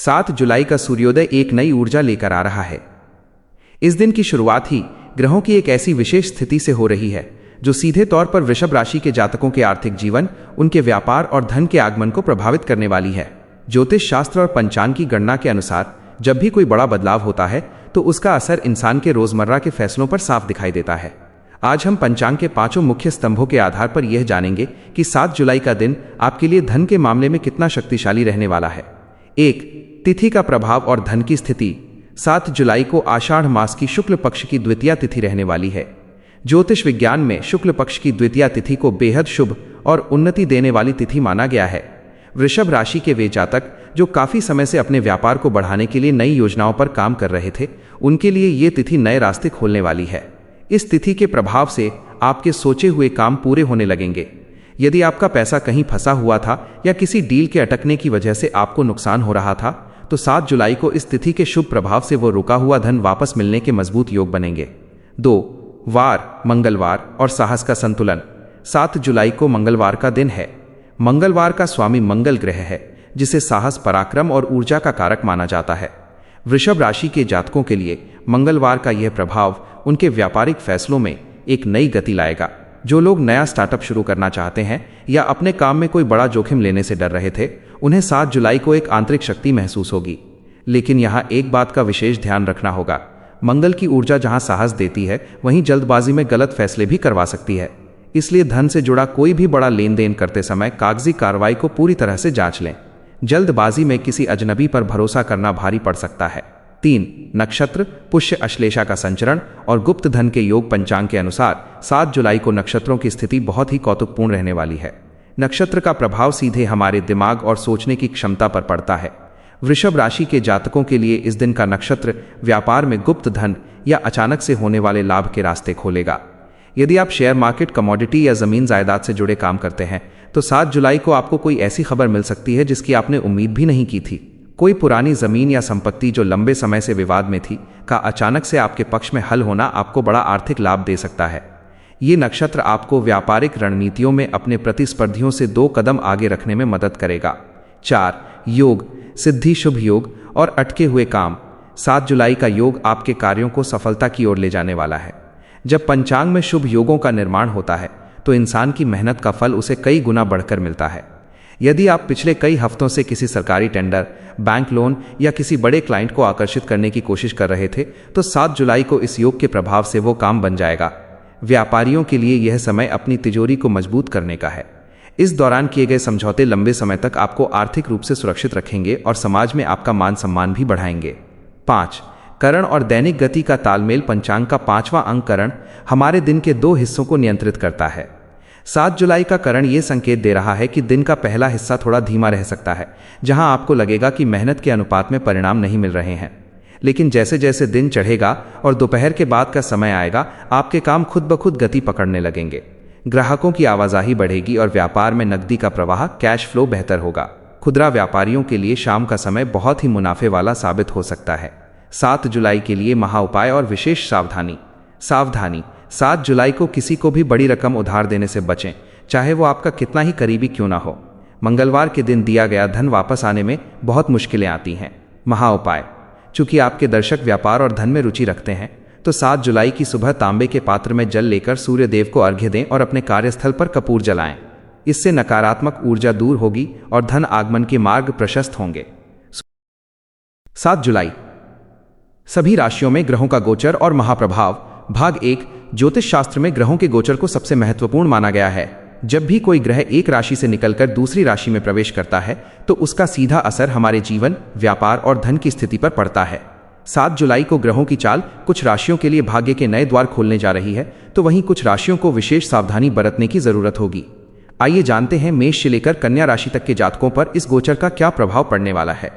7 जुलाई का सूर्योदय एक नई ऊर्जा लेकर आ रहा है। इस दिन की शुरुआत ही ग्रहों की एक ऐसी विशेष स्थिति से हो रही है जो सीधे तौर पर वृषभ राशि के जातकों के आर्थिक जीवन, उनके व्यापार और धन के आगमन को प्रभावित करने वाली है। ज्योतिष शास्त्र और पंचांग की गणना के अनुसार जब भी कोई बड़ा बदलाव होता है तो उसका असर इंसान के रोजमर्रा के फैसलों पर साफ दिखाई देता है। आज हम पंचांग के 5 मुख्य स्तंभों के आधार पर यह जानेंगे कि 7 जुलाई का दिन आपके लिए धन के मामले में कितना शक्तिशाली रहने वाला है। 1. तिथि का प्रभाव और धन की स्थिति। 7 जुलाई को आषाढ़ मास की शुक्ल पक्ष की द्वितीया तिथि रहने वाली है। ज्योतिष विज्ञान में शुक्ल पक्ष की द्वितीया तिथि को बेहद शुभ और उन्नति देने वाली तिथि माना गया है। वृषभ राशि के वे जातक जो काफी समय से अपने व्यापार को बढ़ाने के लिए नई योजनाओं पर काम कर रहे थे, उनके लिए ये तिथि नए रास्ते खोलने वाली है। इस तिथि के प्रभाव से आपके सोचे हुए काम पूरे होने लगेंगे। यदि आपका पैसा कहीं फंसा हुआ था या किसी डील के अटकने की वजह से आपको नुकसान हो रहा था, तो 7 जुलाई को इस तिथि के शुभ प्रभाव से वो रुका हुआ धन वापस मिलने के मजबूत योग बनेंगे। 2. वार, मंगलवार और साहस का संतुलन। 7 जुलाई को मंगलवार का दिन है। मंगलवार का स्वामी मंगल ग्रह है, जिसे साहस, पराक्रम और ऊर्जा का कारक माना जाता है। वृषभ राशि के जातकों के लिए मंगलवार का यह प्रभाव उनके व्यापारिक फैसलों में एक नई गति लाएगा। जो लोग नया स्टार्टअप शुरू करना चाहते हैं या अपने काम में कोई बड़ा जोखिम लेने से डर रहे थे, उन्हें 7 जुलाई को एक आंतरिक शक्ति महसूस होगी। लेकिन यहाँ एक बात का विशेष ध्यान रखना होगा। मंगल की ऊर्जा जहाँ साहस देती है, वहीं जल्दबाजी में गलत फैसले भी करवा सकती है। इसलिए धन से जुड़ा कोई भी बड़ा लेन देन करते समय कागजी कार्रवाई को पूरी तरह से जांच लें। जल्दबाजी में किसी अजनबी पर भरोसा करना भारी पड़ सकता है। 3. नक्षत्र, पुष्य अश्लेषा का संचरण और गुप्त धन के योग। पंचांग के अनुसार 7 जुलाई को नक्षत्रों की स्थिति बहुत ही कौतुकपूर्ण रहने वाली है। नक्षत्र का प्रभाव सीधे हमारे दिमाग और सोचने की क्षमता पर पड़ता है। वृषभ राशि के जातकों के लिए इस दिन का नक्षत्र व्यापार में गुप्त धन या अचानक से होने वाले लाभ के रास्ते खोलेगा। यदि आप शेयर मार्केट, कमोडिटी या जमीन जायदाद से जुड़े काम करते हैं, तो 7 जुलाई को आपको कोई ऐसी खबर मिल सकती है जिसकी आपने उम्मीद भी नहीं की थी। कोई पुरानी जमीन या संपत्ति जो लंबे समय से विवाद में थी, का अचानक से आपके पक्ष में हल होना आपको बड़ा आर्थिक लाभ दे सकता है। ये नक्षत्र आपको व्यापारिक रणनीतियों में अपने प्रतिस्पर्धियों से 2 कदम आगे रखने में मदद करेगा। 4. योग, सिद्धि, शुभ योग और अटके हुए काम। 7 जुलाई का योग आपके कार्यों को सफलता की ओर ले जाने वाला है। जब पंचांग में शुभ योगों का निर्माण होता है तो इंसान की मेहनत का फल उसे कई गुना बढ़कर मिलता है। यदि आप पिछले कई हफ्तों से किसी सरकारी टेंडर, बैंक लोन या किसी बड़े क्लाइंट को आकर्षित करने की कोशिश कर रहे थे, तो 7 जुलाई को इस योग के प्रभाव से वो काम बन जाएगा। व्यापारियों के लिए यह समय अपनी तिजोरी को मजबूत करने का है। इस दौरान किए गए समझौते लंबे समय तक आपको आर्थिक रूप से सुरक्षित रखेंगे और समाज में आपका मान सम्मान भी बढ़ाएंगे। 5. करण और दैनिक गति का तालमेल। पंचांग का 5वां अंक करण हमारे दिन के 2 हिस्सों को नियंत्रित करता है। 7 जुलाई का करण ये संकेत दे रहा है कि दिन का पहला हिस्सा थोड़ा धीमा रह सकता है, जहां आपको लगेगा कि मेहनत के अनुपात में परिणाम नहीं मिल रहे हैं। लेकिन जैसे जैसे दिन चढ़ेगा और दोपहर के बाद का समय आएगा, आपके काम खुद ब खुद गति पकड़ने लगेंगे। ग्राहकों की आवाजाही बढ़ेगी और व्यापार में नकदी का प्रवाह, कैश फ्लो बेहतर होगा। खुदरा व्यापारियों के लिए शाम का समय बहुत ही मुनाफे वाला साबित हो सकता है। 7 जुलाई के लिए महा उपाय और विशेष सावधानी। 7 जुलाई को किसी को भी बड़ी रकम उधार देने से बचें, चाहे वो आपका कितना ही करीबी क्यों ना हो। मंगलवार के दिन दिया गया धन वापस आने में बहुत मुश्किलें आती हैं। महा उपाय। चूंकि आपके दर्शक व्यापार और धन में रुचि रखते हैं, तो 7 जुलाई की सुबह तांबे के पात्र में जल लेकर सूर्य देव को अर्घ्य दें और अपने कार्यस्थल पर कपूर जलाएं। इससे नकारात्मक ऊर्जा दूर होगी और धन आगमन के मार्ग प्रशस्त होंगे। 7 जुलाई, सभी राशियों में ग्रहों का गोचर और महाप्रभाव। भाग 1, ज्योतिष शास्त्र में ग्रहों के गोचर को सबसे महत्वपूर्ण माना गया है। जब भी कोई ग्रह एक राशि से निकलकर दूसरी राशि में प्रवेश करता है, तो उसका सीधा असर हमारे जीवन, व्यापार और धन की स्थिति पर पड़ता है। 7 जुलाई को ग्रहों की चाल कुछ राशियों के लिए भाग्य के नए द्वार खोलने जा रही है, तो वहीं कुछ राशियों को विशेष सावधानी बरतने की जरूरत होगी। आइए जानते हैं मेष से लेकर कन्या राशि तक के जातकों पर इस गोचर का क्या प्रभाव पड़ने वाला है।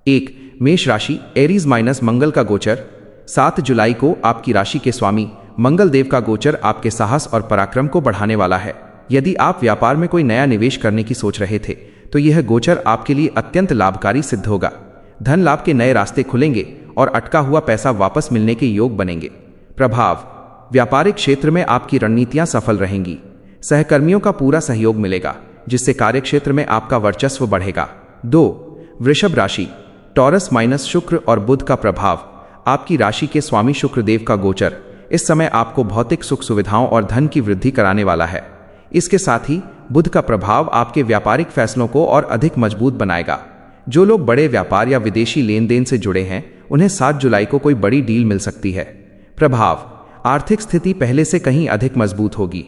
1. मेष राशि, एरीज माइनस मंगल का गोचर। 7 जुलाई को आपकी राशि के स्वामी मंगल देव का गोचर आपके साहस और पराक्रम को बढ़ाने वाला है। यदि आप व्यापार में कोई नया निवेश करने की सोच रहे थे, तो यह गोचर आपके लिए अत्यंत लाभकारी सिद्ध होगा। धन लाभ के नए रास्ते खुलेंगे और अटका हुआ पैसा वापस मिलने के योग बनेंगे। प्रभाव, व्यापारिक क्षेत्र में आपकी रणनीतियां सफल रहेंगी। सहकर्मियों का पूरा सहयोग मिलेगा, जिससे कार्यक्षेत्र में आपका वर्चस्व बढ़ेगा। 2. वृषभ राशि, टॉरस माइनस शुक्र और बुध का प्रभाव। आपकी राशि के स्वामी शुक्रदेव का गोचर इस समय आपको भौतिक सुख सुविधाओं और धन की वृद्धि कराने वाला है। इसके साथ ही बुध का प्रभाव आपके व्यापारिक फैसलों को और अधिक मजबूत बनाएगा। जो लोग बड़े व्यापार या विदेशी लेन देन से जुड़े हैं उन्हें 7 जुलाई को कोई बड़ी डील मिल सकती है। प्रभाव, आर्थिक स्थिति पहले से कहीं अधिक मजबूत होगी।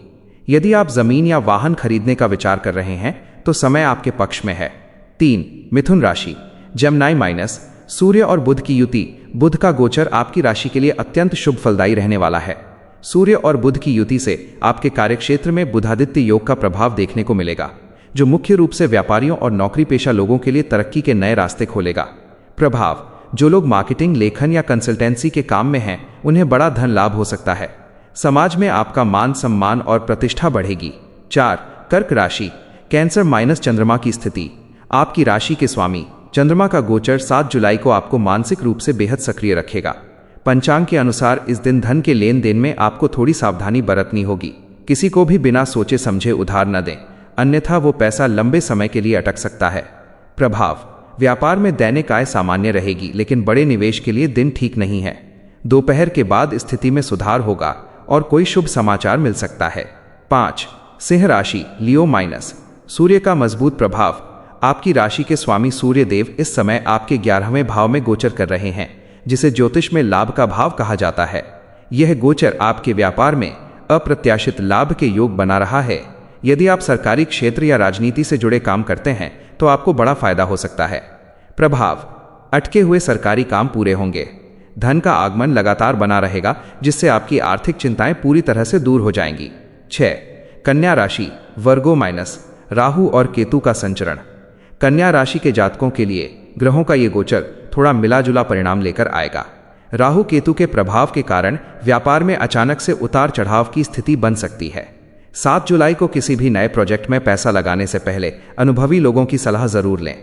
यदि आप जमीन या वाहन खरीदने का विचार कर रहे हैं तो समय आपके पक्ष में है। 3. मिथुन राशि। जेमिनी माइनस सूर्य और बुध की युति। बुध का गोचर आपकी राशि के लिए अत्यंत शुभ फलदायी रहने वाला है। सूर्य और बुध की युति से आपके कार्यक्षेत्र में बुधादित्य योग का प्रभाव देखने को मिलेगा, जो मुख्य रूप से व्यापारियों और नौकरी पेशा लोगों के लिए तरक्की के नए रास्ते खोलेगा। प्रभाव, जो लोग मार्केटिंग, लेखन या कंसल्टेंसी के काम में हैं उन्हें बड़ा धन लाभ हो सकता है। समाज में आपका मान सम्मान और प्रतिष्ठा बढ़ेगी। 4. कर्क राशि। कैंसर माइनस चंद्रमा की स्थिति। आपकी राशि के स्वामी चंद्रमा का गोचर 7 जुलाई को आपको मानसिक रूप से बेहद सक्रिय रखेगा। पंचांग के अनुसार इस दिन धन के लेन देन में आपको थोड़ी सावधानी बरतनी होगी। किसी को भी बिना सोचे समझे उधार न दें, अन्यथा वो पैसा लंबे समय के लिए अटक सकता है। प्रभाव, व्यापार में दैनिक आय सामान्य रहेगी, लेकिन बड़े निवेश के लिए दिन ठीक नहीं है। दोपहर के बाद स्थिति में सुधार होगा और कोई शुभ समाचार मिल सकता है। 5. सिंह राशि। लियो माइनस सूर्य का मजबूत प्रभाव। आपकी राशि के स्वामी सूर्य देव इस समय आपके 11वें भाव में गोचर कर रहे हैं, जिसे ज्योतिष में लाभ का भाव कहा जाता है। यह गोचर आपके व्यापार में अप्रत्याशित लाभ के योग बना रहा है। यदि आप सरकारी क्षेत्र या राजनीति से जुड़े काम करते हैं तो आपको बड़ा फायदा हो सकता है। प्रभाव, अटके हुए सरकारी काम पूरे होंगे। धन का आगमन लगातार बना रहेगा, जिससे आपकी आर्थिक चिंताएं पूरी तरह से दूर हो जाएंगी। 6. कन्या राशि। वर्गो माइनस राहु और केतु का संचरण। कन्या राशि के जातकों के लिए ग्रहों का ये गोचर थोड़ा मिला जुला परिणाम लेकर आएगा। राहु केतु के प्रभाव के कारण व्यापार में अचानक से उतार चढ़ाव की स्थिति बन सकती है। 7 जुलाई को किसी भी नए प्रोजेक्ट में पैसा लगाने से पहले अनुभवी लोगों की सलाह जरूर लें।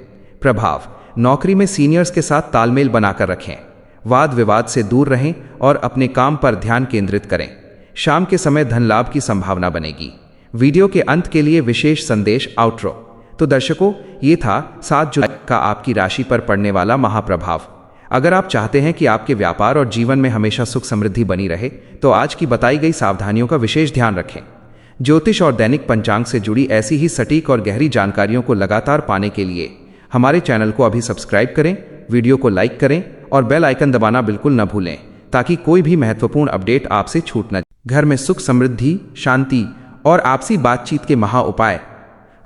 प्रभाव, नौकरी में सीनियर्स के साथ तालमेल बनाकर रखें। वाद विवाद से दूर रहें और अपने काम पर ध्यान केंद्रित करें। शाम के समय धन लाभ की संभावना बनेगी। वीडियो के अंत के लिए विशेष संदेश आउट्रो। तो दर्शकों, ये था 7 जुलाई का आपकी राशि पर पड़ने वाला महाप्रभाव। अगर आप चाहते हैं कि आपके व्यापार और जीवन में हमेशा सुख समृद्धि बनी रहे तो आज की बताई गई सावधानियों का विशेष ध्यान रखें। ज्योतिष और दैनिक पंचांग से जुड़ी ऐसी ही सटीक और गहरी जानकारियों को लगातार पाने के लिए हमारे चैनल को अभी सब्सक्राइब करें, वीडियो को लाइक करें और बेल आइकन दबाना बिल्कुल न भूलें, ताकि कोई भी महत्वपूर्ण अपडेट आपसे छूट न जाए। घर में सुख समृद्धि, शांति और आपसी बातचीत के महा उपाय।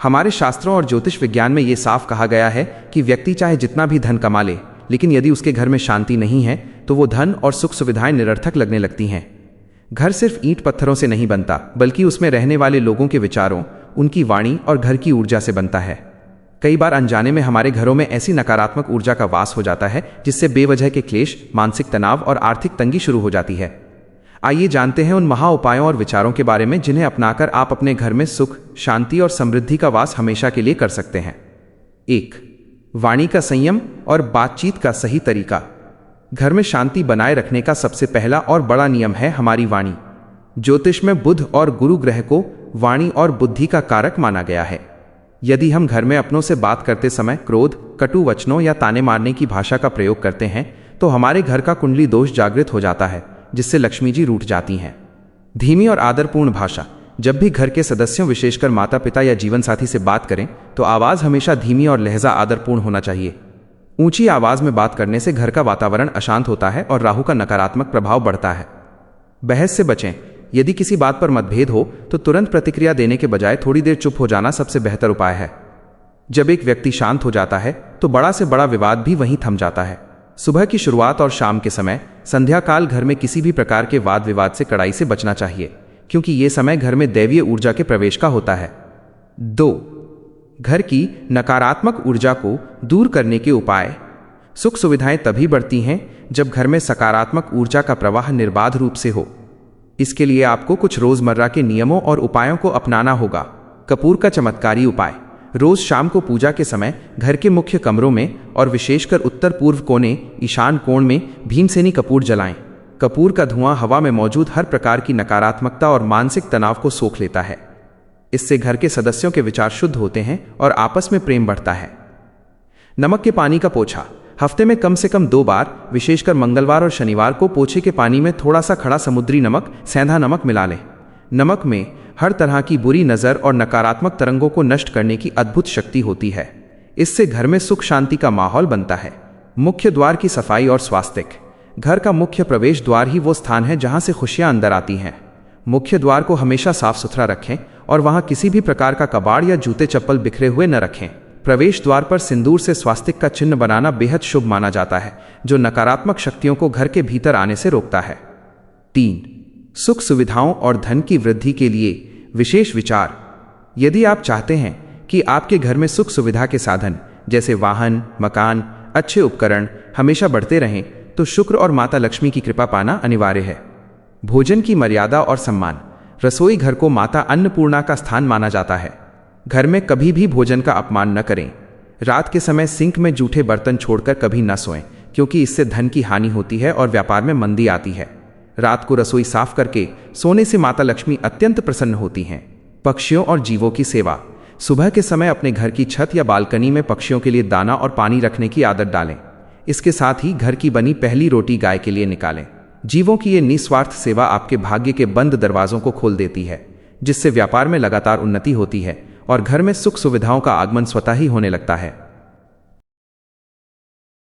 हमारे शास्त्रों और ज्योतिष विज्ञान में ये साफ कहा गया है कि व्यक्ति चाहे जितना भी धन कमा ले, लेकिन यदि उसके घर में शांति नहीं है तो वो धन और सुख सुविधाएं निरर्थक लगने लगती हैं। घर सिर्फ ईंट पत्थरों से नहीं बनता, बल्कि उसमें रहने वाले लोगों के विचारों, उनकी वाणी और घर की ऊर्जा से बनता है। कई बार अनजाने में हमारे घरों में ऐसी नकारात्मक ऊर्जा का वास हो जाता है जिससे बेवजह के क्लेश, मानसिक तनाव और आर्थिक तंगी शुरू हो जाती है। आइए जानते हैं उन महा उपायों और विचारों के बारे में जिन्हें अपनाकर आप अपने घर में सुख, शांति और समृद्धि का वास हमेशा के लिए कर सकते हैं। 1. वाणी का संयम और बातचीत का सही तरीका। घर में शांति बनाए रखने का सबसे पहला और बड़ा नियम है हमारी वाणी। ज्योतिष में बुध और गुरु ग्रह को वाणी और बुद्धि का कारक माना गया है। यदि हम घर में अपनों से बात करते समय क्रोध, कटु वचनों या ताने मारने की भाषा का प्रयोग करते हैं तो हमारे घर का कुंडली दोष जागृत हो जाता है, जिससे लक्ष्मी जी रूठ जाती हैं। धीमी और आदरपूर्ण भाषा। जब भी घर के सदस्यों, विशेषकर माता पिता या जीवन साथी से बात करें तो आवाज़ हमेशा धीमी और लहजा आदरपूर्ण होना चाहिए। ऊंची आवाज़ में बात करने से घर का वातावरण अशांत होता है और राहु का नकारात्मक प्रभाव बढ़ता है। बहस से बचें। यदि किसी बात पर मतभेद हो तो तुरंत प्रतिक्रिया देने के बजाय थोड़ी देर चुप हो जाना सबसे बेहतर उपाय है। जब एक व्यक्ति शांत हो जाता है तो बड़ा से बड़ा विवाद भी वहीं थम जाता है। सुबह की शुरुआत और शाम के समय, संध्या काल, घर में किसी भी प्रकार के वाद विवाद से कड़ाई से बचना चाहिए, क्योंकि ये समय घर में दैवीय ऊर्जा के प्रवेश का होता है। 2. घर की नकारात्मक ऊर्जा को दूर करने के उपाय। सुख सुविधाएं तभी बढ़ती हैं जब घर में सकारात्मक ऊर्जा का प्रवाह निर्बाध रूप से हो। इसके लिए आपको कुछ रोजमर्रा के नियमों और उपायों को अपनाना होगा। कपूर का चमत्कारी उपाय। रोज शाम को पूजा के समय घर के मुख्य कमरों में और विशेषकर उत्तर पूर्व कोने, ईशान कोण में भीमसेनी कपूर जलाएं। कपूर का धुआं हवा में मौजूद हर प्रकार की नकारात्मकता और मानसिक तनाव को सोख लेता है। इससे घर के सदस्यों के विचार शुद्ध होते हैं और आपस में प्रेम बढ़ता है। नमक के पानी का पोछा। हफ्ते में कम से कम 2 बार, विशेषकर मंगलवार और शनिवार को, पोछे के पानी में थोड़ा सा खड़ा समुद्री नमक, सेंधा नमक मिला लें। नमक में हर तरह की बुरी नज़र और नकारात्मक तरंगों को नष्ट करने की अद्भुत शक्ति होती है। इससे घर में सुख शांति का माहौल बनता है। मुख्य द्वार की सफाई और स्वास्थ्य। घर का मुख्य प्रवेश द्वार ही वो स्थान है जहाँ से खुशियाँ अंदर आती हैं। मुख्य द्वार को हमेशा साफ सुथरा रखें और वहाँ किसी भी प्रकार का कबाड़ या जूते चप्पल बिखरे हुए न रखें। प्रवेश द्वार पर सिंदूर से स्वास्तिक का चिन्ह बनाना बेहद शुभ माना जाता है, जो नकारात्मक शक्तियों को घर के भीतर आने से रोकता है। 3. सुख सुविधाओं और धन की वृद्धि के लिए विशेष विचार। यदि आप चाहते हैं कि आपके घर में सुख सुविधा के साधन जैसे वाहन, मकान, अच्छे उपकरण हमेशा बढ़ते रहें, तो शुक्र और माता लक्ष्मी की कृपा पाना अनिवार्य है। भोजन की मर्यादा और सम्मान। रसोई घर को माता अन्नपूर्णा का स्थान माना जाता है। घर में कभी भी भोजन का अपमान न करें। रात के समय सिंक में जूठे बर्तन छोड़कर कभी न सोएं, क्योंकि इससे धन की हानि होती है और व्यापार में मंदी आती है। रात को रसोई साफ करके सोने से माता लक्ष्मी अत्यंत प्रसन्न होती हैं। पक्षियों और जीवों की सेवा। सुबह के समय अपने घर की छत या बालकनी में पक्षियों के लिए दाना और पानी रखने की आदत डालें। इसके साथ ही घर की बनी पहली रोटी गाय के लिए निकालें। जीवों की ये निस्वार्थ सेवा आपके भाग्य के बंद दरवाजों को खोल देती है, जिससे व्यापार में लगातार उन्नति होती है और घर में सुख सुविधाओं का आगमन स्वतः ही होने लगता है।